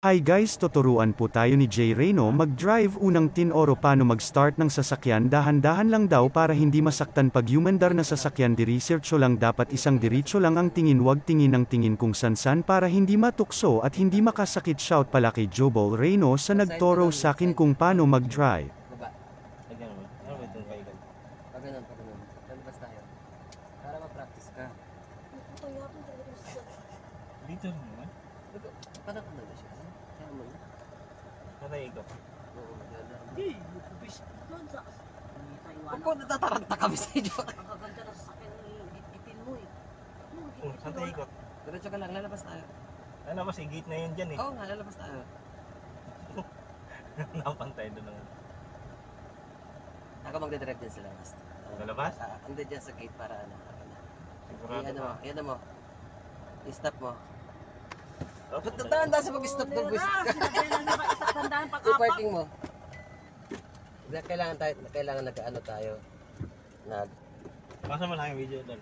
Hi guys, tuturuan po tayo ni Jay Reno mag-drive. Unang tinoro paano mag-start ng sasakyan. Dahan-dahan lang daw para hindi masaktan pag humandar na sasakyan. Diretso lang, dapat isang diretso lang ang tingin, wag tingin ng tingin kung san-san para hindi matukso at hindi makasakit. Shout pala kay Jobol Reno sa nagturo sa akin kung paano mag-drive. Baba. Lagyan mo. Ano ba itong kaigan? Pag ganun, pag ganun. Lalabas tayo. Para ma-practice ka. Dito rin naman. Panak na ba siya? Kaya mo na. Patay ikaw. Oo, ganda. Hindi, bubis doon sa Taiwan. Ako, natataranta kami sa inyo. Ang gaganda na sasakyan ni itin mo eh. Oh, saan tayo ikot? Diretso ka lang, lalabas tayo. Ano ba, si gate na yun dyan eh. Oo nga, lalabas tayo. Napantay doon ng... Ako magdadrive din sila. Lalabas? Hindi dyan sa gate para ano. Sigurado Ano mo, ka. yan mo. I-stop mo. Oh, Tandaan sa mag-stop ng bus. Sinabihan na tandaan pag-apak. I-parking mo. Kailangan nag-ano tayo. Pasa mo lang yung video doon.